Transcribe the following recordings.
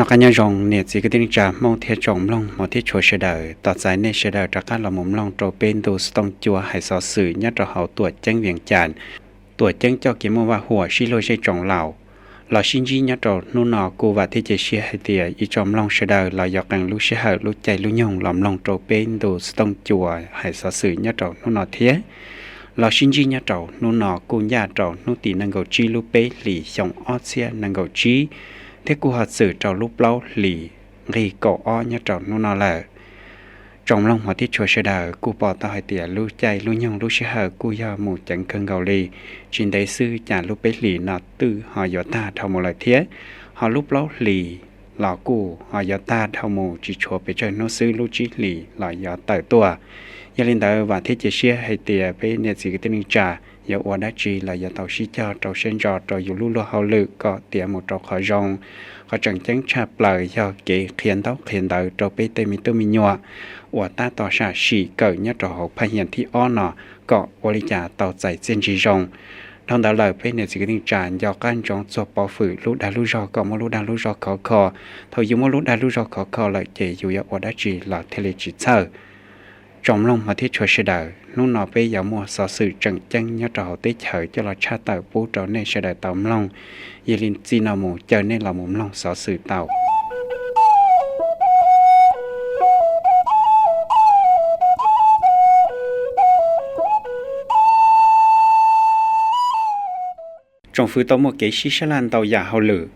nó cá nhân rong nè chỉ cái tiếng trà mong theo trồng long một thiết chùa sẽ đời tọt giải nên sẽ đời trắc là mồm long trâu bên đồ stong chùa hay xó sử nhất là hậu tuổi chân viền tràn tuổi chân cho kiếm mua và hùa xí lôi dây trồng lào là sinh chi nhất rồi nô nọ cô và thế chế xe hay tiề ý trồng long sẽ đời là dọc càng lúc sẽ hở lúc chạy lúc nhông làm long trâu bên đồ stong chùa hay xó sử nhất rồi nô nọ thế là sinh chi nhất rồi nô nọ cô nhà rồi nô tì năng cầu chi lúc bê lì xong ót xe năng cầu chi thế cô họ xử trò lúc lâu lì ghi cổ o nhá trò nó nó là trong lòng họ thiết chùa sẽ đờ cô bỏ tao hai tỉa lưu chạy lưu nhông lưu sẽ hở cô do một chẳng cân gầu lì trên đấy sư trả lúc bế lì nọ tư họ gió ta thao một lời thiết họ lúc lâu lì lọ cô họ gió ta thao một chỉ chùa bế trời nó sư lưu chí lì lọ gió tờ tua gia linh tờ và thiết chế xe hai tỉa bế nè gì cái tên trà giờ qua đã chỉ là giờ tàu xí cho tàu sen trò rồi dù lưu hậu lự có tiệm một trò khỏi rong có chẳng chắn chạp lời do kỹ khiến đời trò bê tê mi tư mi nhọa của ta tỏ xả xỉ cỡ nhất trò hậu phải hiện thị o nọ có ô lý trả tàu giải trên chỉ rong thông đã lời bê nè chỉ cái tình trạng do các anh trong cho bỏ phử lúc đã lưu rò có một lúc đã lưu rò khó khó thôi dù một lúc đã lưu rò khó khó lại chỉ dù giờ qua đã chỉ là thế lệ chỉ thơ trong lòng mà thiết chùa sẽ đời lúc nào bây giờ mua sở sự trần chân nhớ trò tế chở cho là cha tàu bố trở nên sẽ đời tàu lòng vì linh chi nào mù chờ nên là mồm lòng sở sự tàu trong phứ tàu một cái xí xa lan tàu giả hậu lử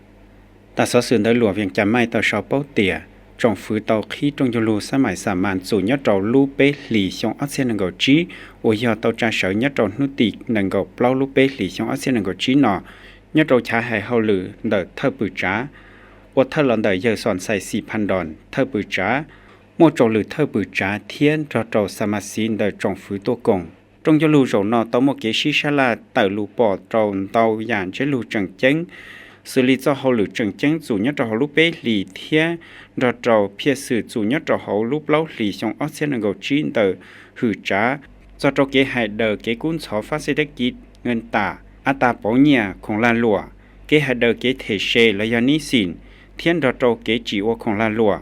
ta sở sự đời lùa viện chạm mai tàu sáu báu tỉa trong phứ tàu khi trong cho lù sa mải xả màn chủ nhất trâu lú bê lì xong ớt xe nâng gầu trí ôi giờ tàu tra sở nhất trâu nút tì nâng gầu plau lú bê lì xong ớt xe nâng gầu trí nọ nhất trâu trả hài hậu lử đợi thơ bự trá ôi thơ lần đợi giờ soạn xài xì pan đòn thơ bự trá một trâu lử thơ bự trá thiên cho trâu sa mạ xin đợi trong phứ tô cổng trong cho lù rổ nọ tàu một kế xí xa là tàu lù bỏ trâu tàu dàn chế lù trần chánh xử lý cho hậu lử trần chánh chủ nhất trâu lú bê lì thiên rồi trâu phía sự chủ nhất trâu hậu lúc lâu lì xong ớt xe nâng gầu chín tờ hử trá do trâu kế hại đờ kế cún xó phát xe đất kít ngân tả á ta bó nhà khổng lan lụa kế hại đờ kế thể xê là do ní xỉn thiên rồi trâu kế chỉ ô khổng lan lụa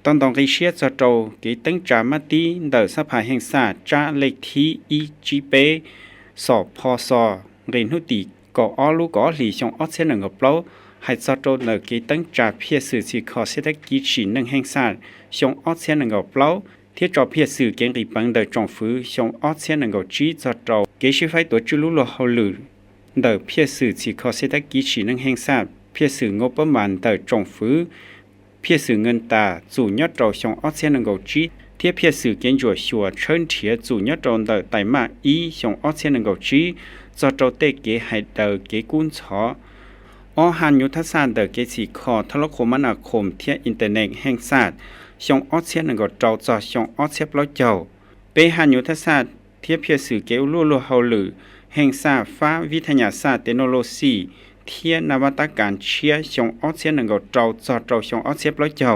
tông tông gây xiết do trâu kế tấn trá mát tí đờ sắp hại hành xa trá lệch thí y chí bê sọ phò sọ rền hút tỷ có ó lú có lì xong ớt xe nâng gầu lâu hãy cho trâu nở ký tấn trả phía sự chỉ khó sẽ đắc ký chỉ nâng hành sản xong ớt xe nâng gầu lâu thiết cho phía sự kiến rì bằng đời trọng phứ xong ớt xe nâng gầu trí cho trâu kế sư phải tổ chức lũ lọ hậu lử đời phía sự chỉ khó sẽ đắc ký chỉ nâng hành sản phía sự ngô bấm màn đời trọng phứ phía sự ngân tà chủ nhất trâu xong ớt xe nâng gầu trí thiết phía sự kiến rùa xùa chân thiệt chủ nhất trâu đời tài mạng ý xong ớt xe nâng gầu trí cho trâu tê kế hay đời kế cún chóอหันยุทธศาสตร์เดเกสิคอทะคมนาคมเทียอินเทอร์เน็ตแห่งชาติชงออเซียนก็เจ้าจอชงออเซียปลอเจ้าเปหันยุทธศาสตร์เทียเพียสื่อเกลลัวเฮาหรือแห่งชาติฟ้าวิทยาศาสตร์เทคโนโลยีเทียนวัตการเชียชงออเซียนก็เจ้าจอเจ้าชงออเซียปลอเจ้า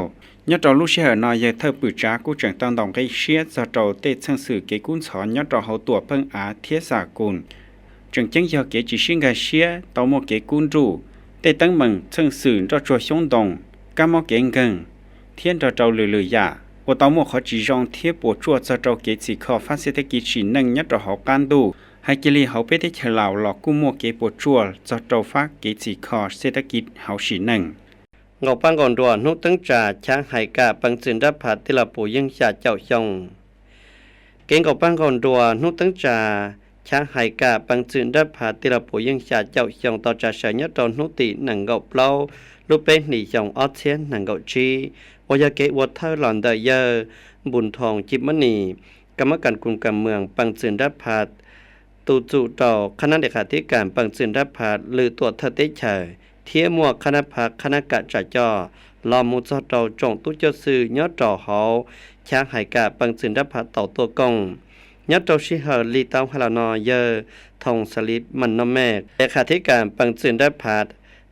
ยอดเราลูกเชื่อนายเธอปืจ้ากูจังตังดองไกเชียจอเจ้าเตชังสื่อเกกุนสอนยอดเราเฮาตัวเพิ่งอาเทียสากุลจังจังยอเกจิชิงกาเชียตอโมเกกุนรูđể tăng mừng chân sự cho chùa sống đồng cam mò kiến gần thiên cho trâu lười lười giả và tao một họ chỉ rong thiết bộ chùa cho trâu kế chỉ khó phát sinh cái chỉ nâng nhất cho họ can đủ hay kia li họ biết thế chờ lão lọ cung mua kế bộ chùa cho trâu phát kế chỉ khó sẽ cái họ chỉ nâng ngọc bang còn đùa nút tấn trà trang hải cả bằng chuyện đáp phạt thì là bộ dân trà chậu chồng cái ngọc bang còn đùa nút tấn trà trang hải cả bằng chuyện đáp phạt thì là bộ dân trà chậu chồng tao trà sở nhất trong nút tị nặng ngọc lâu lúc bên nỉ dòng ót xén nặng ngọc chi và giờ kế vật thơ lòn đời giờ buồn thòng chip mất nỉ cảm ơn cảnh cùng cả mường bằng chuyện đáp phạt tụ trụ trò khả năng để khả thiết cảm bằng chuyện đáp phạt lừa tuột thật tế trời thiết mua khả năng phạt khả năng cả trả cho lo một cho trò trồng tú cho sư nhớ trò họ trang hải cả bằng chuyện đáp phạt tàu tua công nhất trâu sĩ hờ li tao hay là nò giờ thòng xử lý mình nó mẹ để khả thiết cảm bằng chuyện đáp phạt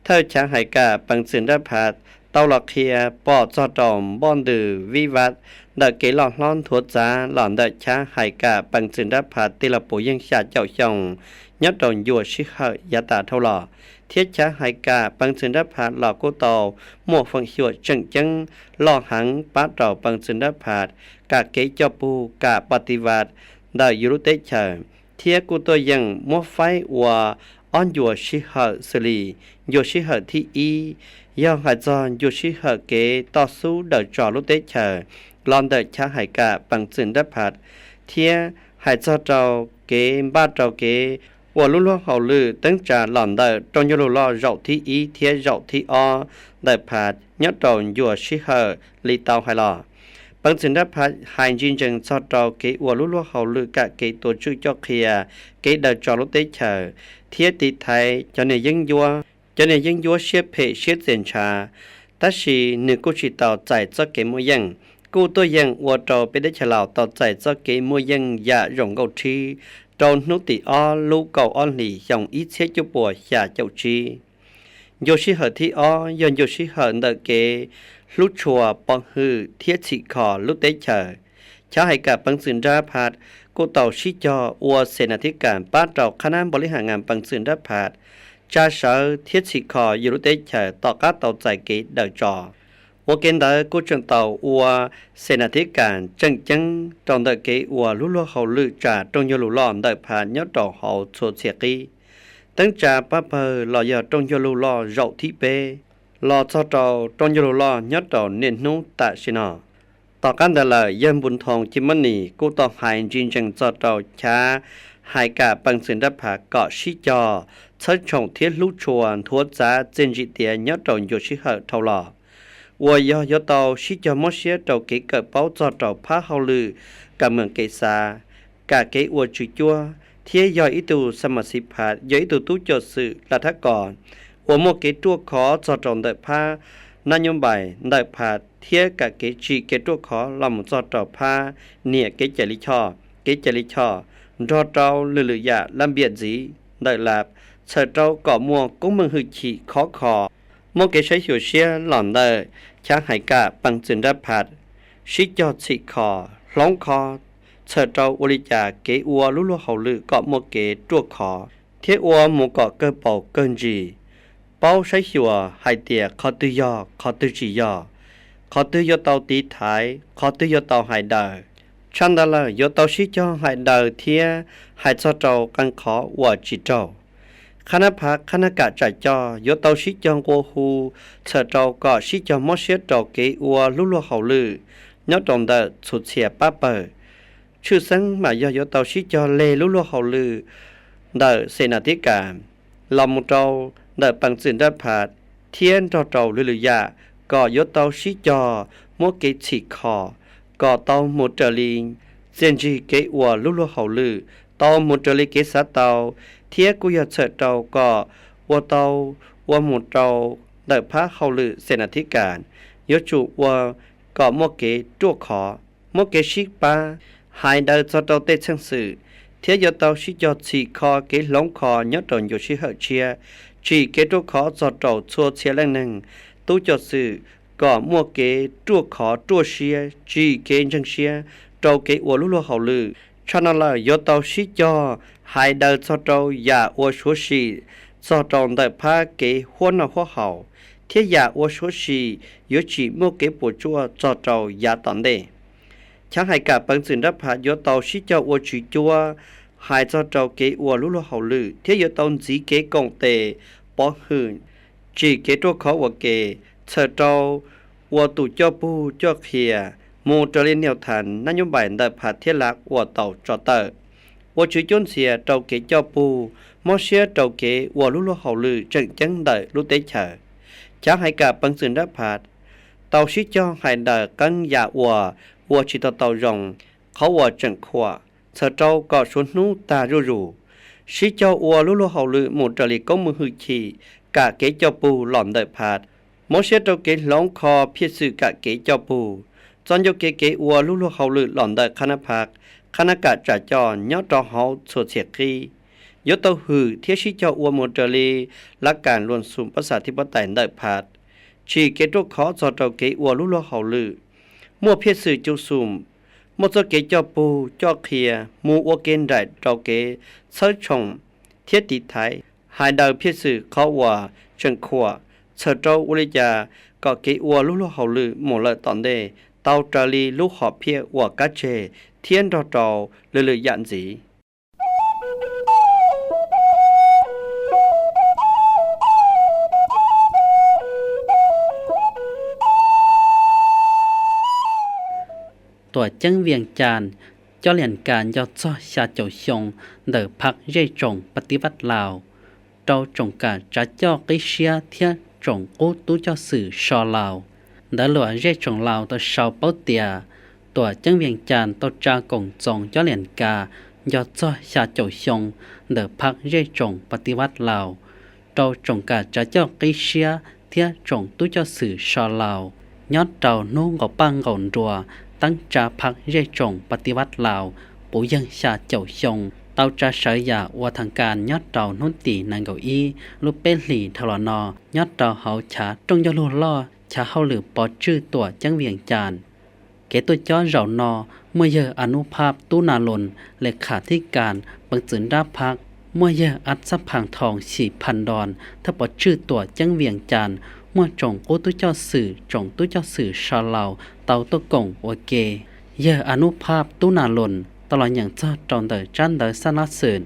thơ trang hải cả bằng chuyện đáp phạt ตาวหลักเคียปอจอดอมบอนดือวิวัตเดเกลอนล้อนทัวจาหลอนเดช้าหายกะปังจินดับผาติละปูยังชาเจ้าชงยอดดอนยัวชิเหยาตาเท่าหล่อเทียช้าหายกะปังจินดับผาหลอกกูโตหมวกฟังชัวจังหลอกหังป้าเต่าปังจินดับผากะเกเจ้าปูกะปฏิวัติได้ยุรุเตเชเทียกูตัวยังมัวไฟวัวอ้อนยัวชิเหสลียัวชิเหที่อียองหายจอนยัวชิเหเกต่อสู้เดจอรุเตเชลอนเดช้าหายกะปังจินดับผาเทียหายจอเจ้าเกบ้าเจ้าเกว่าลุ่นเขาลือตั้งจากหล่อนเดตรงยลุลอเจ้าที่อีเทียเจ้าที่อได้ผาดยอดดอนยัวชิเหลีเตาไฮลอปังจินดับผาหายจินจังจอเจ้าเกว่าลุ่นเขาลือกะเกตัวชื่อเจ้าเคียเกเดจอรุเตเชเทียติไทยจะเนี่ยยังยัวเชียเพเชียเซนชาแต่ชีนึกกูชิตาใจเจ้าเกมยังกูตัวยังวัวโตไปได้ฉลาดต่อใจเจ้าเกมยังอย่าหลงเกาทีโดนนุติอ้อลูกเก่าอ้อนหลียองอีเชจุปัวอย่าเจ้าชีโยชิเหอที่อ้อยอนโยชิเหอเดเกลุชัวปองฮือเทียชิคอลุเตเชช้าให้กับปังสินดาพัดกูเต่าชิจออัวเสนาธิการป้าเต่าคณะบริหารงานปังสินดาพัดจ้าเสือเทียชิคอยูรุเตเชต่อก้าเต่าใจเกเดจอว่าเกณฑ์ได้กูจังเต่าอัวเสนาธิการจังตอนเดเกอัวลุเขาลือจ่าตรงยลุลอนได้ผ่านยอดดอกเขาโซเซียกีตั้งจ่าป้าเพอลอยตรงยลุลอเจ้าที่เปลอจอดตรงยลุลอยอดดอกเนียนนู้ตาชินาต่อกันแต่ละเยี่ยมบุญทองจิมมันนี่กูต่อหายจริงจังจอดช้าหายกะปังสินดับผาเกาะชิจอเชิดชงเทียลุชวนทัวจ้าเจนจิเตียยอดดอกโยชิเหอเท่าหล่อวัวยอเตาชิจอมอเชียเตาเกเกิดเป้าจอดพาเฮาลือกะเมืองเกษากะเกอวจุจัวเทียยออิตูสมสิพาดยออิตูตู้จดสื่อรัฐกรหัวโมเกตัวขอจอดเดพานายมใบได้ผาดเทียกะเกจีเกตัวขอลำจอดพาเนี่ยเกจลิชอรอเตาลือยาลำเบียดจีได้ลาบเชิดเตาก่อมัวกุ้งเมืองหือขีขอโมเกใช้หัวเชียหล่อนได้ช้างหายกะปังจินดับผัดชิจอดสิคอร้องคอเชิดเตาอุลิจาเกอัวลุเขาลือเกาะโมเกตัวขอเทียอัวโมเกาะเกิดเป่าเกินจีเป้าใช้หัวหายเตียขอตือยอขอตือจียอขอตือยอเตาตีท้ายขอตือยอเตาหายเดอชันดาลยอเตาชิจอหายเดอเทียหายจอเตากันขอวัวจิเจ้าคณะพักคณะกะจ่ายจอยอเตาชิจองกัวฮูเชิดเตาก็ชิจอมอเชียเตาเกอัวลุเขาลือยอดดองเดสุดเสียป้าเปิดชื่อสังมายอยอเตาชิจอเลลุเขาลือเดเสนาธิการลำมุเตาเดปังสินดับผาดเทียนเตาลือยาก็ยอเตาชิจอมัวเกฉิคอก็เตามุตลิงเซนจีเกอัวลุเขาลือเตามุตลิเกสเตาเทียกุยเฉิดเตาก็วัวเตาวัวหมุดเตาได้พาเขาลือเสนาธิการยจุวัวก็มัวเกตัวขอมัวเกชิปาหายได้จอเตาเตชังสื่อเทียยเตาชิจอฉีคอเกหลงคอยอดดอนโยชิเหอเชียจีเกตัวขอจอเตาชัวเชียแรงหนึ่งตู้จอสื่อก็มัวเกตัวขอตัวเชียจีเกจังเชียเตาเกอัวลุเขาลือชนะละยอเตาชิจอหายได้จอเตายาอัวชัวชีจอเตาได้พาเกหัวหน้าหัวเขาเทียยาอัวชัวชียจีมัวเกปวดจัวจอเตายาตันเดช้างหายกะปังสินดับผายอเตาชิจออัวจีจัวหายจอเตาเกอัวลุเขาลือเทียยอเตาจีเกกงเตปอหืนจีเกตัวเขาว่าเกเชิดเตาวัวตุเจ้าปูเจ้าเขียมูเตลินเนียวทันนโยบายได้ผ่าเทียลักวัวเต่าจอเตอร์วัวจุจนเสียเต่าเกเจ้าปูมอเชียเต่าเกวัวลุเขาลือจังได้ลุเตเฉอช้างหายกะปังสินดับผาเต่าชิจอหายได้กังยาวัวชิตเต่ารองเขาวัวจังขวาเชิดเต่าก็ชวนนู้ตารูชิจอวัวลุเขาลือมูเตลิก็มือหือขีกะเกเจ้าปูหล่อนได้ผาดมอเชตเกหลงคอเพียสื่อกะเกเจ้าปูจอนโยเกอัวลุเขาลือหล่อนได้คณะพักคณะกะจ่าจอนยอดดอเฮาโซเซียกียอดเตาหือเทียชิเจ้าอัวโมเดลีและการรวนสุ่มภาษาธิปไตยได้ผาด chỉ kế trúc khó cho trâu kế ua lũ lo hậu lự mua phía sự chú xùm một số kế cho bù cho khía mua ua kênh đại trâu kế sơ trồng thiết tỷ thái hai đầu phía sự khó ua chân khỏa sơ trâu ua lê già có kế ua lũ lo hậu lự một lợi tòn đề tàu trà ly lũ họ phía ua cá chê thiên trò trò lự lự dạn dĩตัวจังเวียงจานเจ้าเหรียญการยอดจ้อชาเจ้าชงเดอพักเร่จงปฏิบัติลาวเจ้าจงการจัดจ่อกิเชียเทียจงกู้ตู้เจ้าสื่อชอลาวเดอหลวงเร่จงลาวตัวชาวเป้าเตียตัวจังเวียงจานตัวจากงจงเจ้าเหรียญกายอดจ้อชาเจ้าชงเดอพักเร่จงปฏิวัติลาวเจ้าจงการจัดจ่อกิเชียเทียจงตู้เจ้าสื่อชอลาวยอดเจ้านุ่งกับปังก่อนรัวตั้งจาพักเร่จงปฏิวัติลาวปุยังชาเจ้าชงเตาจะเสยยาวัทางการยอดเจ้านุ่นตีนางเกาอีลูกเป็นหลีทรนอยอดเจ้าเฮาชาจงยอลูล่อชาเฮาหรือปอชื่อตัวจังเวียงจานเกตัวจ้อเหล่านอเมื่อเยออนุภาพตู้นาลนเลขาธิการบังจืนราพักเมื่อเยออัดสับผางทอง4,000 ดอนถ้าปอชื่อตัวจังเวียงจานเมื่อจงกู้ตู้เจ้าสื่อจงตู้เจ้าสื่อชาลาวเตาตัวกงโอเกเยออนุภาพตู้นาลนตลอดอย่างเจ้าจงเดอจันเดอสนาเสน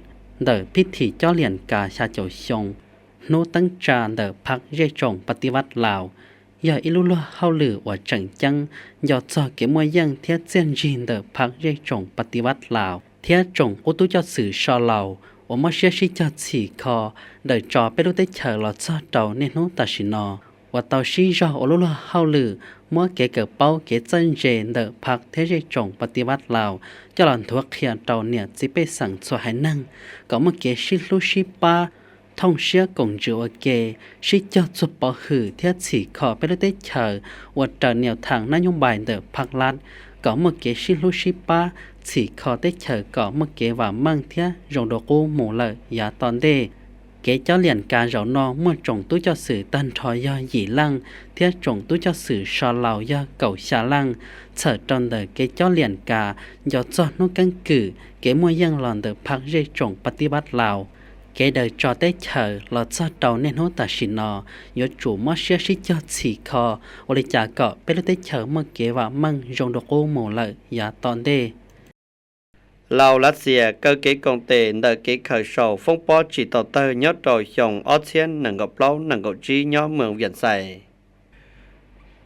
เดอพิธีเจ้าเหรียญกาชาเจ้าชงโนตั้งจานเดอพักเร่จงปฏิวัติลาวยาอิลุลเฮาลือว่าจังจังยอดจอเก็บมวยยังเทียเจียนจีนเดอพักเร่จงปฏิวัติลาวเทียจงกู้ตู้เจ้าสื่อชาลาวว่ามาเชื่อชิจัดสีคอเดอจอไปรู้ได้เฉลอดเจ้าเตาเนโนตัชินอว่าเตาชีจอโอลุลเฮาลือมัวเกเกเป้าเกจันเจนเดอพักเทเรจงปฏิวัติลาวจะหล่อนทัวเขียนเตาเนี่ยจิไปสั่งสวให้นั่งก็มัวเกชิลุชิปาท่องเชื่อกงจูเกชิเจ้าจุบปอหือเทียสีขอไปได้เฉอว่าเตาแนวทางนโยบายเดอพักลัดก็มัวเกชิลุชิปาสีขอได้เฉอก็มัวเกว่ามั่งเทียรงโดกูหมู่เลยอย่าตอนเดเกเจ้าเหรียญการเรานอเมื่อจงตู้เจ้าสื่อตันทอยาหยีลังเทียจงตู้เจ้าสื่อชอลาวยาเก่าชาลังเฉิดตอนเดอเกเจ้าเหรียญกายอดจอดนุกันกือเกมัวยังหลอนเดอพักเร่จงปฏิบัติลาวเกเดอจอได้เฉอหลอดจอดเตาเนโนตาชินอยดจู่มอเชียชิจอดสีคอริจากเกาะเป็นได้เฉอเมื่อเกว่ามั่งจงดกูหมู่เลยอย่าตอนเดLào Lát Xìa cơ kế công tệ nợ kế khởi sầu phong bó chỉ tàu tơ nhớ trò dòng ớt xiên nâng gọc lâu nâng gọc trí nhớ mường viện xài.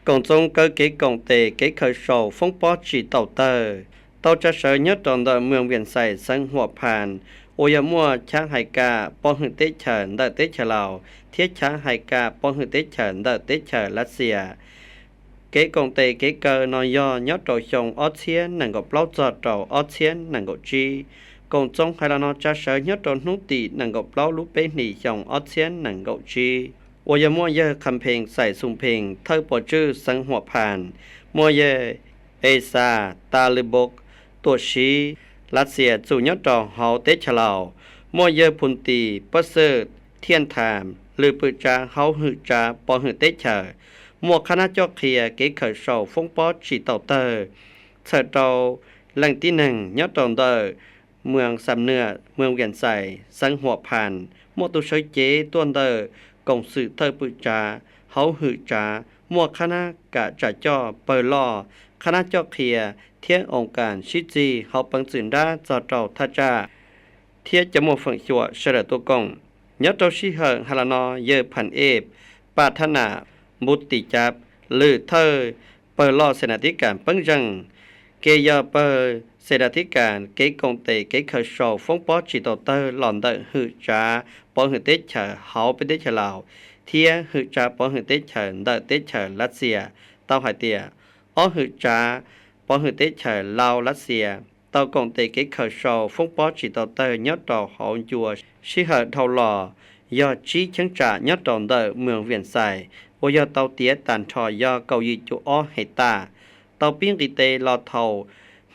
Cộng dung cơ kế công tệ kế khởi sầu phong bó chỉ tàu tơ tàu trả sở nhớ trò nợ mường viện xài sân hòa phàn ô yà mua cháng hải ca bó hương tế chờ nợ tế chờ Lào thiết cháng hải ca bó hương tế chờ nợ tế chờ Lát Xìa. Kế công tệ kế cơ nói do nhớ trò dòng ớt xiên nâng gọc lâu giọt trò ớt xiên nâng gọc trí. Cộng dung hay là nó trả sở nhớ trò nút tì nâng gọc lâu lúc bế nì dòng ớt xiên nâng gọc trí. Ô yà mua yơ khăm phèn xài xung phèn thơ bỏ chư sân hòa phàn. Mua yơ ê xa ta lì bốc tổ xí Lát Xìa chủ nhớ trò hào tế trả Lào. Mua yơ phùn tì bất sơ thiên thàm lư bự trà hào hư trà bỏ hư tế trả. Mua khá ná cho khía kế khởi sầu phong bó chỉ tàu tờ. Sở trâu lần tí nâng nhớ tròn tờ. Mường xàm nửa, mường gần xài, sân hòa phàn. Mua tù sới chế tuôn tờ. Cộng sự thơ bự trà, hấu hư trà. Mua khá ná cả trả cho bờ lò. Khá ná cho khía thiết ổng cản xít gì học bằng dưỡng ra cho trâu thá trà. Thiết cho một phần chùa sở đỡ tô công. Nhớ trâu xí hờn hà là nó dơ phản ếp. Bà thá nạมุติจับหรือเธอเปิดล่อเสนาธิการปังจังเกยอเปิดเสนาธิการเกยกงเตเกยเคยโชว์ฟงปอจิตเตอร์หล่อนเดอหือจ้าปอหือเตเฉอเขาเป็นเตเฉลาวเทียหือจ้าปอหือเตเฉอเดอเตเฉอรัสเซียเต้าหายเตียอ้อหือจ้าปอหือเตเฉอลาวรัสเซียเต้ากงเตเกยเคยโชว์ฟงปอจิตเตอร์ยอดต่อหอจัวชิเหอเท่าหล่อยอดชี้ชังจ่ายอดตอนเดอเมืองเวียนใส่โอยเตาเตี้ยตันทอยเกายีจูอ้อเฮตาเตาปิ้งกีเตลอเทา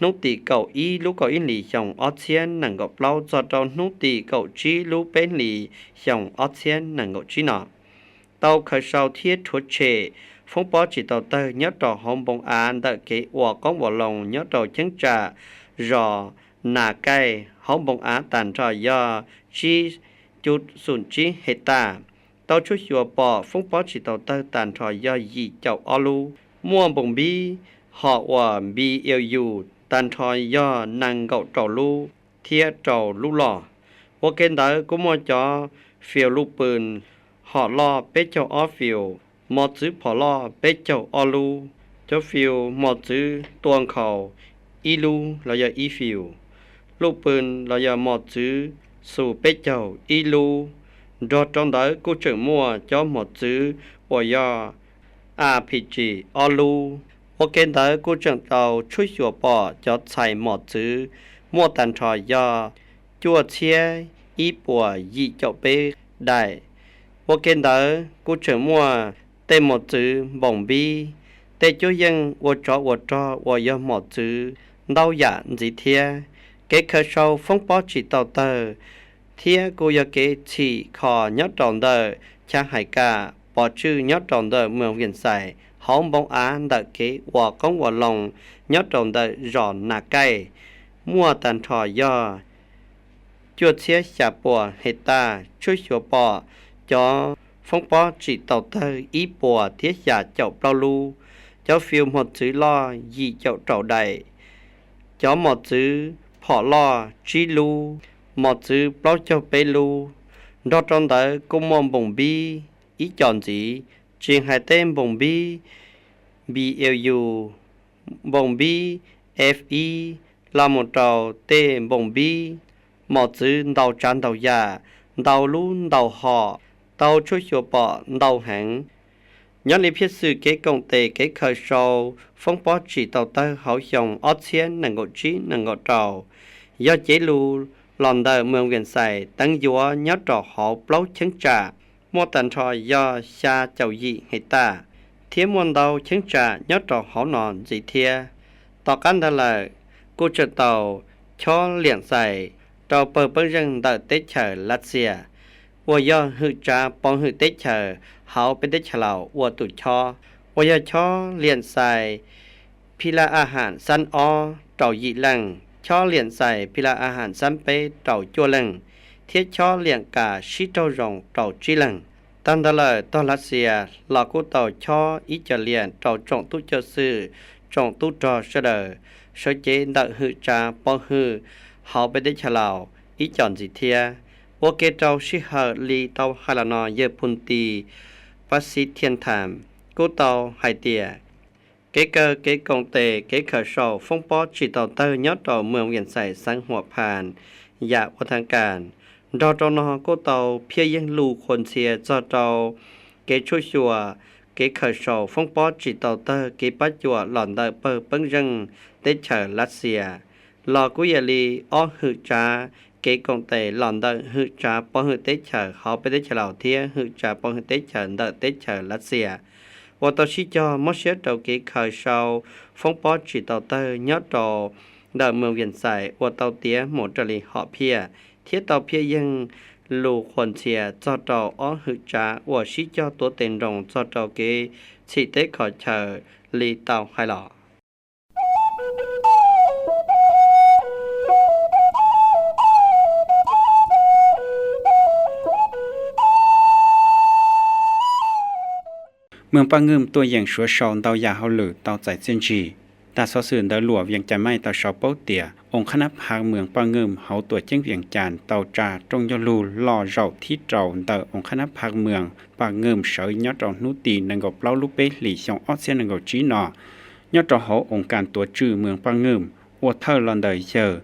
นุตีเกาอีลูกเกาอินหลีช่องออเชียนหนังกับเปล่าจอดนุตีเกาจีลูเป็นหลีช่องออเชียนหนังกับจีนอ เตาเคยเศร้าเทียทุดเชฟงปอจิตเตอร์ยอดต่อหอมบงอานเดเกวัวก้องวัวลงยอดต่อจังจ่ารอหน้าใกล้หอมบงอาตันทอยอชีจุดศูนย์จีเฮตาเตาช่วยชัวปอฟงปอจิตเตอร์ตันทอยอยีเจ้าอลูม่วงบงบีหอว่าบีเอลยูตันทอยอนังเกาเจ้าลูเทียเจ้าลูหล่อว่าเกณฑ์เตอร์กุมจอเฟียวลูกปืนหอล่อเป็ดเจ้าออฟิวหมอจื้อพอล่อเป็ดเจ้าออลูเจ้าฟิวหมอจื้อตวงเขาอีลูเราอย่าอีฟิวลูกปืนเราอย่าหมอจื้อสู่เป็ดเจ้าอีลูดอตรงเตอร์กูเจิงมั่วเจ้าหมอจื้อว่าย่อRPG ออลูว่าเกณฑ์เตอร์กูเจิงเตาช่วยชัวปอเจ้าใส่หมอจื้อมั่วตันทอยอจั่วเชียอีปัวยีเจ้าเป้ได้ว่าเกณฑ์เตอร์กูเฉิงมัวเต็มหมดจื้อบ่งบีแต่จู่ยังว่าจ่อว่ายอหมดจื้อเดาหยาจีเทียเกเคยเศร้าฟงปอจิตเตอร์เทียกูยาเกฉีคอยอดดอนเดอร์ชาหายกาปอชื่อยอดดอนเดอร์เมืองเวียนใส่หอมบงอาเดเกว่าก้องว่าลงยอดดอนเดอร์รอนหน้าใกล้มัวตันทอยอจวดเชียชาปัวเฮตาช่วยชัวปอจอฟงปอจิตเตอร์อีปัวเทียชาเจ้าเปล่าลูเจ้าฟิวหมดจื้อล่อยีเจ้าเจ้าใดเจ้าหมดจื้อพอล่อจีลูหมดจื้อเปล่าเจ้าเปลูดอตรงเตอร์กุมอมบงบีอีจอนจีจิงไฮเต้มบงบี BLU บงบี FE ลาหมดเตาเต้บงบีหมดจื้อเดาจันเดายาเดาลูเดาหอเตาช่วยชัวปอเดาแหงย้อนลิพิสื่อเกกงเตเกเคยโชฟงปอจีเตาเตอร์เขาหยงออเชียนนังกจีนังกเตายอดเจลูลอนเดอร์เมืองเวียนใส่ตั้งยัวยอดดอกหอเปล่าเชิงจ่ามัวตันทอยอชาเจ้ายีเฮตาเทียมวันเดาเชิงจ่ายอดดอกหอนอนจีเทียต่อกันได้เลยกูจะเตาชอเลี่ยงใส่เตาเปิดเปิ้งยังเดอเตเชอร์รัสเซียว่ายอหือจาปองหือเตเชอร์เขาเป็นเตเชลาววัวตุชอว่ายอชอเลี่ยนใส่พิลาอาหารสันออเต่ายีหลังชอเลี่ยนใส่พิลาอาหารสันเปเต่าจัวหลังเทียชอเลี่ยงกาชิโตรงเต่าจีหลังตั้งแต่เลยตอนรัสเซียหลอกกูเต่าชออิจเลียนเต่าจงตุเจอซื่อจงตุจอเสดอเสเจนดหือจาปองหือเขาเป็นเตเชลาวอีจอนจิเทียว่าเกเจ้าชิฮาลีเตาฮาลานอเยพุนตีปัสสิเทียนถามกูเตาไฮเตียเกเกอเกกงเตเกเคอโชฟงปอจิตเตาเตอร์ยอดต่อเมืองเวียนใส่สังหัวผ่านยาวัฒนการดอตนอกูเตาเพียยังลูคนเสียจอเตาเกช่วยชัวเกเคอโชฟงปอจิตเตาเตอร์เกปัจจัวหล่อนเดอเปิดเปิ้งยังเตเชอร์รัสเซียหลอกุยลีอ้อหือจาเกกงเตหล่อนเดอหือจาปอหือเตเชอร์เขาไปเตเชลาวเทียหือจาปอหือเตเชอร์เดอเตเชอร์รัสเซียว่าตชิจอมอเชตเตาเกเคยเชาฟงปอจิตเตาเตอร์ยอดต่อเดอเมืองเวียนใส่ว่าเตาเตียหมดจลีหอเพียเทียเตาเพียยังลูคนเชียจอเตาอ้อหือจาว่าชิจอตัวเต็นรงจอเตาเกชิเตขอเชอลีเตาไฮหล่อเมืองปางเงิมตัวอย่างชัวชอนเตายาเฮาหรือเตาใจเจนจีตาซอสื่นเดหลัวเวียงจะไม่เตาชาวเป้าเตียองค์คณะพางเมืองปางเงิมเฮาตัวเจ้งเวียงจานเตาจาตรงยลูล่อเจ้าที่เจ้าเตาองค์คณะพางเมืองปางเงิมเสยยอดจองนุตีนังกบเล่าลูกเป้หลี่ช่องออเซียนังกบจีนอยอดจองเฮาองค์การตัวจื้อเมืองปางเงิมอวดเทอร์ลอนเดอร์เชอร์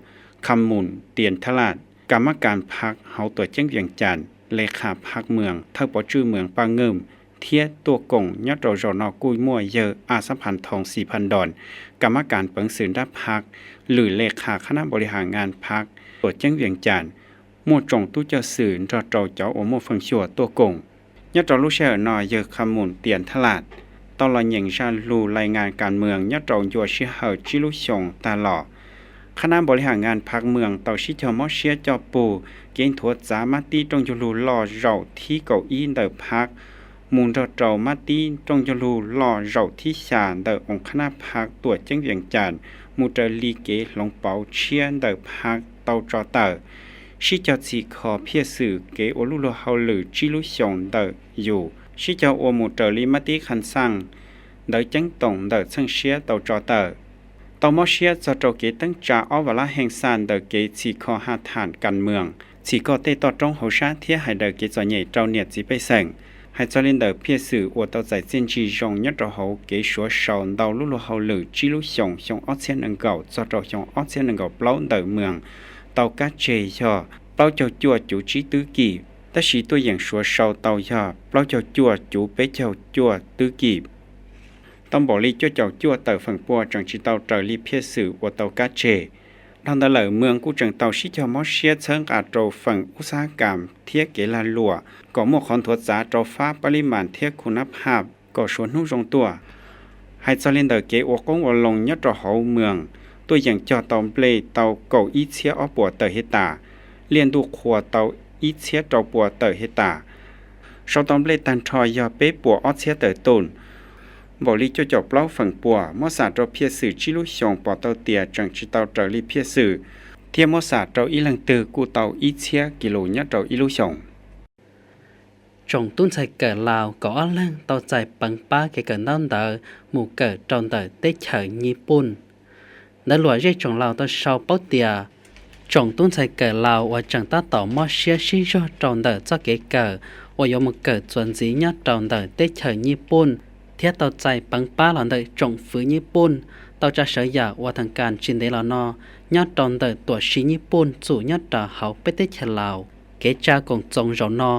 คำมุนเตียนทลาดกรรมการพักเฮาตัวเจ้งเวียงจานเลขาพักเมืองเทอร์ปอจื้อเมืองปางเงิมเทียตัวกงยอดโรจนอกุยมั่วเยออาสัมพันธ์ทอง 4,000 ดอนกรรมการเปิงสืนรับพักหรือเลขาคณะบริหารงานพักตัวเจ้งเวียงจันทน์มั่วจงตู้เจ้าสืนรอเจ้าเจ้าโอมั่วเฟิงชัวตัวกงยอดโรลูเชอร์นอเยอคำมุนเตียนทลาดตลอดอย่างชาลูรายงานการเมืองยอดโรยัวชิเฮอจิลุชงตาหล่อคณะบริหารงานพักเมืองเตาชิเชอมอเชียจอปูเกณฑ์ถัวจามาตีตรงยูลูล่อเจ้าที่เก้าอี้เดิมพัก มูลเจ้ามาตีจงจะรู้ล่อเจ้าที่ชาเดอองคณะพักตัวจังเวียงจันทน์มูเจลีเกหลงเปาเชียนเดอพักเตาจอเตอชิเจ้าสีขอเพียสื่อเกโอลุโลเฮาหรือจิลุชงเดออยู่ชิเจ้าโอมูเจลีมาตีคันสั่งเดอจังตงเดอซังเชียเตาจอเตอเตามอเชียจะเจ้าเกตั้งจ่าอวลาแห่งซานเดอเกสีขอหาฐานการเมืองสีก็เตต่อจงเฮาชาเทียให้เดอเกจอใหญ่เจ้าเนี่ยจีไปแสงให้เจ้าเล่นเดอเพียสื่ออวดเตาใจเจียนจีจงยัดเราเฮาเกชัวชาวเดาลุโลเฮาหรือจิลุชงชงออเซียนอังเก่าจะเจ้าชงออเซียนอังเก่าเปล่าเดอเมืองเตากาเจยอเปล่าเจ้าจั่วจูจีตื้อกีแต่สีตัวอย่างชัวชาวเตายอเปล่าเจ้าจั่วจูเป๊ะเจ้าจั่วตื้อกีต้องบอกลีเจ้าจั่วเตอฝั่งปัวจังจีเตาเจอลีเพียสื่ออวดเตากาเจทางตะเหลอเมืองกูจังเตาชิเจ้ามอเชียเชิงอาโตฝั่งอุตสาหกรรมเทียเกลาลัวก่อหมวกคอนทวดจาโตฟ้าปริมาณเทียคุณภาพก่อชวนหู้จงตัวให้เจ้าเล่นเดอเกอวกงอลงยัดเฮาเมืองตัวอย่างจอตอมเปลเตาเก่าอีเชียอปัวเตอเฮตาเลียนดูขัวเตาอีเชียเจ้าปัวเตอเฮตาชาวตอมเปลตันทอยยาเป๊ปัวออเชียเตอต้นบริจจบเล่าฝั่งปัวมอสาเจ้าเพียสื่อจิลุชงปอเตาเตียจังจิเตาเจอลีเพียสื่อเทียมอสาเจ้าอีหลังตือกูเตาอีเชียกิโลยัดเจ้าอีลุชงจงตุ้นใส่เกิดลาวก็อ้อเล่งเตาใจปังป้าเกิดนั่นเดอหมู่เกิดจนเดอได้เฉยญี่ปุ่นได้หลวยเรียกจงลาวตัวชาวเป้าเตียจงตุ้นใส่เกิดลาวว่าจังตาต่อมอเชียชิโจจนเดอเจ้าเกิดว่ายมเกิดส่วนสียัดจนเดอได้เฉยญี่ปุ่นเทียเตาใจปังป้าหลังเดอจงฝืนญี่ปุ่นเตาจะเสียอยากว่าทางการจินเดลานอยัดจนเดอตัวชิญี่ปุ่นจู่ยัดต่อเขาไปได้เฉลาวเกจากงจงรอนอ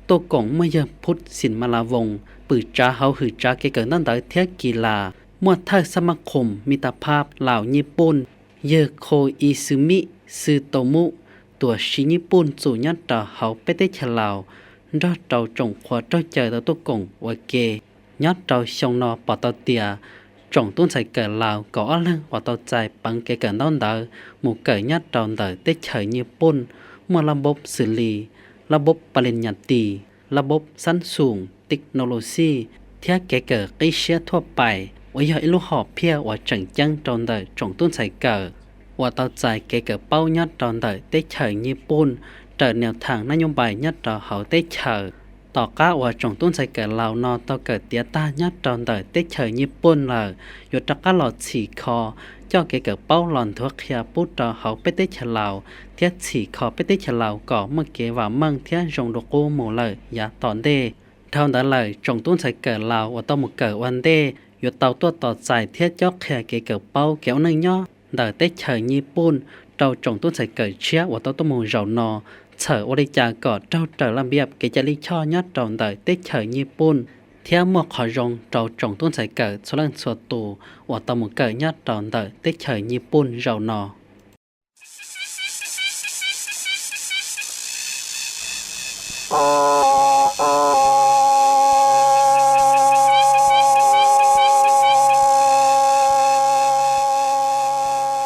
ตัวกงเมื่อยพุทธสินมาลาวงปือจ้าเฮาหือจ้าเกิดนั่นเดอเทียกีฬามวดไทยสมาคมมิตรภาพลาวญี่ปุ่นเยโคอิซึมิซึโตมุตัวชิญี่ปุ่นจู่ยัดต่อเขาไปได้เฉลาวรอดเจ้าจงขวาเจ้าเจอตัวกงว่าเกยัดเจ้าชงนอปอตเตียจงตุ้นใส่เกิดลาวก็อ้อเรื่องว่าตัวใจปังเกิดนั่นเดอหมู่เกิดยัดเจ้าเดอได้เฉยญี่ปุ่นเมื่อระบบสื่อลีระบบปริญญาตรีระบบสั้นสูงเทคโนโลยีเทียเกิดใกล้เชียทั่วไปว่าอย่าลูกหอบเพียว่าจังจังจนเดอจงตุ้นใส่เกิดว่าตัวใจเกิดเป้ายัดจนเดอได้เฉยญี่ปุ่นเดินแนวทางนโยบายยัดต่อเขาได้เฉยต่อก้าว่าจงตุ้นใส่เกิดลาวนอต่อเกิดเตียตายัดจนเดอได้เฉยญี่ปุ่นเลยหยุดตะก้าหลอดฉีคอเจ้าเกิดเป้าหลอนทั่วเขียปุตต่อเขาไปได้เฉลาวเทียฉีคอไปได้เฉลาวก่อเมื่อเกว่ามั่งเทียจงดกูหมู่เลยอย่าตอนเดเท่านั้นเลยจงตุ้นใส่เกิดลาวว่าต้องหมู่เกิดวันเดหยุดเตาตัวต่อใจเทียเจ้าแค่เกิดเป้าเกี่ยวหนึ่งย่อเดอได้เฉยญี่ปุ่นเราจงตุ้นใส่เกิดเชียว่าต้องหมู่เรานอเฉยวริจากอดเจ้าเจอลำเบียบเกจลิช่อยัดจงเดอได้เฉยญี่ปุ่นเทียมวกขอรงเราจงตุ้นใส่เกิดส่วนส่วนตัวว่าต้องหมู่เกิดยัดจงเดอได้เฉยญี่ปุ่นเรานอ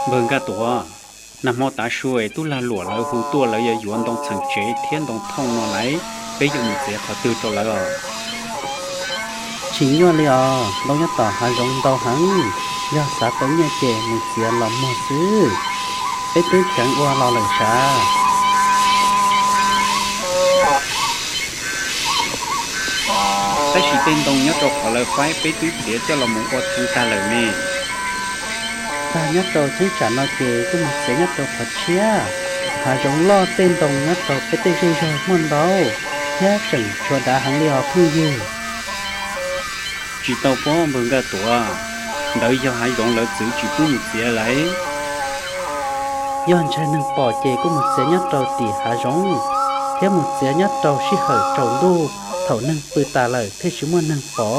เบิ่งกะตัวนำมอตาช่วยตุลาหลัวแล้วหูตัวแล้วอย่าหยวนตรงสังเจเทียนตรงท่องนอไหลไปอยู่เสียเขาตื้อตัวแล้วชิงยัวเลยเราจะต่อหารงดาวหังยาสาตัวเนี่ยเจมึงเสียหลอมมอซื้อไปตื้อจังว่าเราเลยชาแต่ชีเต้นตรงยัดตกเขาเลยไฟไปตื้อเสียเจ้าเราหมูอดทั้งตาเลยแม่ตายัดโตที่ฉันเอาเจก็มันเสียยัดโตผัดเชียหาจงล่อเต้นตรงยัดโตไปเต้นช่วยมันเบาแค่จังชวนดาหังเลียวพื้นยืนchỉ tàu bó mừng cái tuổi đợi cho hai gọn lỡ giữ chỉ cũng một xe lấyย้อนใช้หนึ่งปอเจก็một xeยัดโตตีหาจงแค่một xeยัดโตชิเหอโจดูเท่าหนึ่งปืนตาเลยเทชิมวนหนึ่งปอ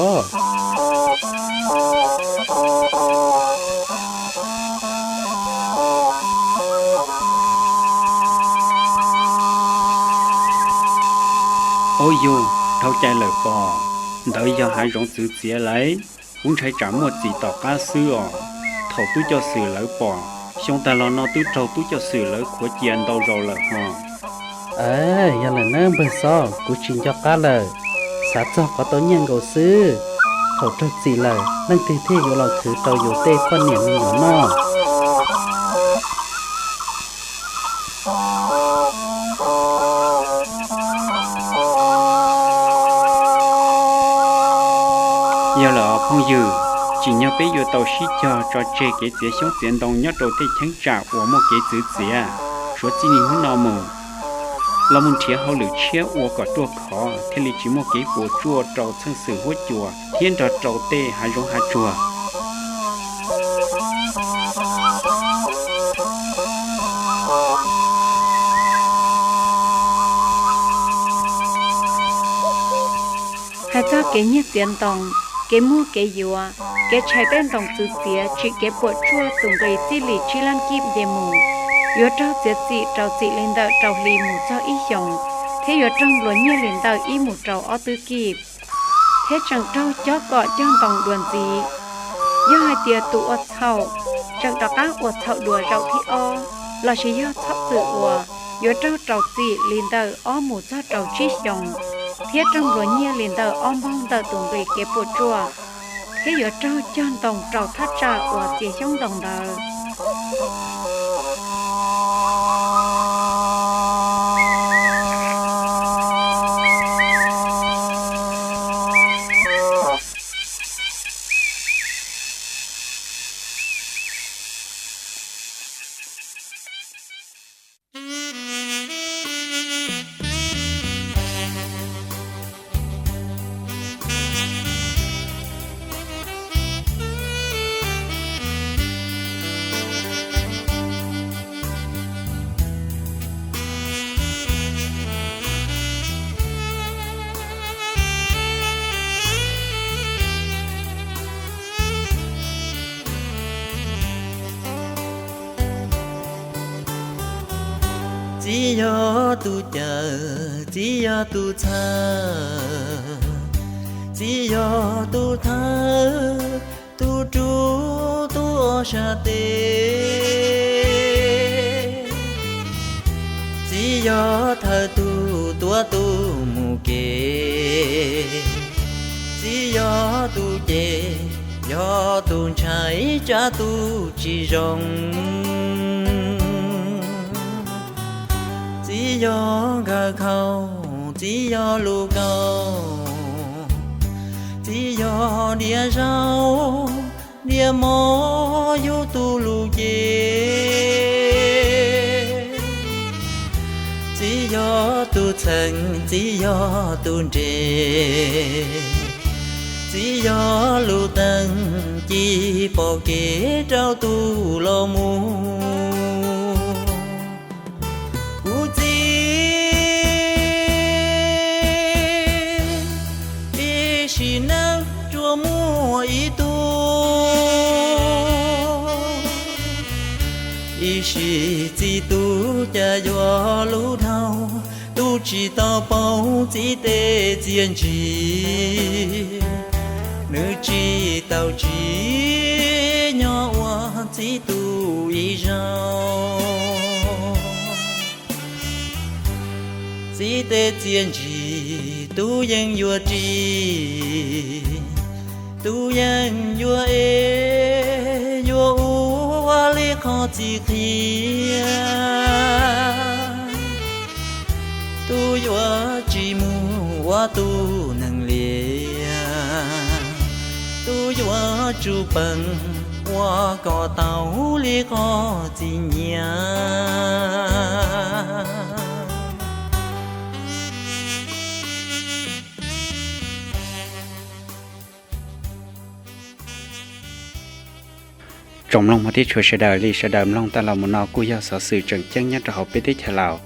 ôi dù thâu chạy lời bò đợi cho hai rộng sự xía lấy cũng phải trả một gì tỏ cá sư thầu túi cho sự lỡ bò xong ta lo nó túi trâu túi cho sự lỡ của chị anh đâu rồi lỡ hò giờ là nơi bên sau của chuyện cho cá lời สาจอกก็ต้นยังก็ซื้อเขาจักสิเลยนั่นที่อยู่เราคือเตาอยู่เต้ป้อนเนี่ยมีอยู่นอกgiờ là phong dư chỉ nhớ bé yêu tàu xí cho chơi cái chế sống tiền đồng nhớ đầu tiên chẳng trả của một cái chữ chế số chỉ nhìn hướng nào mù là muốn chia hậu lửa chia của cả tua khó thế li chỉ một cái của chùa trầu thân sự hốt chùa thiên trầu trầu tê hai rong hai chùa hai cho cái nhiệt tiền đồng cái mua cái dừa cái trái bên đồng chữ xía chỉ cái bộ chua tùng cái chỉ lì chỉ lan kim để mù yếu trao chết chị trao chị lên đạo trao lì mù cho ý dòng thế yếu trong luôn như lên đạo ý mù trao ở tư kịp thế chẳng trao cho gọi cho đồng đuồn gì do hai tia tụ ở thầu chẳng đó các ở thầu đùa rau thi o là chỉ do thấp sự ở yếu trao chị lên đạo ở mù cho trao chỉ dòng thế trong luôn như lên đạo om bông đạo tùng cái cái bộ chua thế yếu trao cho đồng trao thắt trà ở chỉ trong đồng đạo chỉ có tu chờ chỉ có tu thơ chỉ có tu thơ tu chú tu sa tê chỉ có thơ tu tua tu mù kê chỉ có tu chê do tu trái cha tu chỉ rong chỉ do gà khâu chỉ do lù cầu chỉ do đĩa rau đĩa mò yêu tu lù dê chỉ do tu thành chỉ do tu trề chỉ do lù tân chỉ bỏ kế trao tu lo mu chỉ nắng chúa mùa ý tu ý chỉ tu cha gió lũ thâu tu chỉ tao bao chỉ tê chiến chỉ nữ chỉ tao chỉ nhỏ hoa chỉ tu ý rau chỉ tê chiến chỉ tu yang yua chi tu yang yua e yua u wa li kho chi khia tu yua chi mu wa tu nang lia tu yua chu bằng wa ko tao li kho chi nya trong lòng một tí chùa sẽ đời li sẽ đời lòng ta là một nọ cú giao sở sự trần chân nhất cho học biết tích lào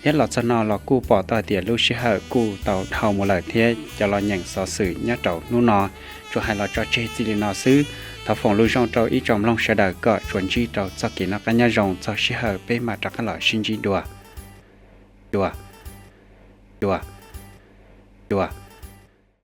nhất là cho nọ là cú bỏ tờ tiền lưu sĩ hở cú tàu thầu một lời thế cho lo nhận sở sự nhất trầu nu nọ cho hai là cho chơi gì nọ xứ thầu phòng lưu trong trầu ý trong lòng sẽ đời gọi chuẩn chi trầu cho kỹ nó cá nhân rồng cho sĩ hở bên mà trả các loại sinh chi đùa đùa đùa đùa